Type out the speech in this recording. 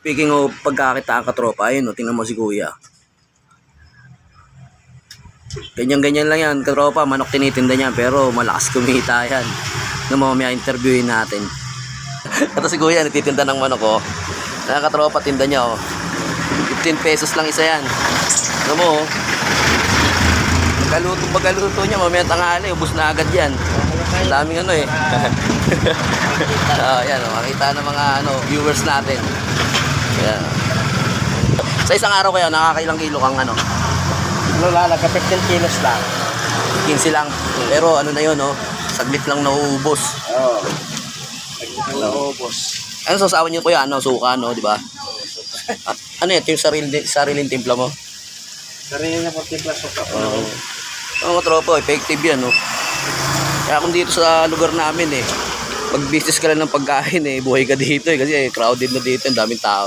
Speaking of pagkakitaan katropa, ayun tingnan mo si kuya. Ganyan-ganyan lang yan katropa, manok tinitinda niya pero malakas kumita yan. Nung mamaya interviewin natin. Ito si kuya, nagtitinda ng manok oh. Katropa, tinda niya oh. 15 pesos lang isa yan. Ano mo oh. Pagkaluto niya, mamaya tanghali, ubos na agad yan. Ang daming ano eh. Yan oh, makita ng mga viewers natin. Yan. Sa isang araw kaya, nakakailang kilo kang Nagka 15 kilos lang. 15 lang. Pero ano na yun, saglit lang nauubos. Oo. Saglit lang nauubos. Ano sasawan niyo kuya? Suka, di ba? Ano yan? Yung sariling timpla mo? Sarili niya 40 plus suka. Oo, tropa, effective yan, Kaya kung dito sa lugar namin, pag business ka lang ng pagkain, buhay ka dito, kasi crowded na dito, ang daming tao.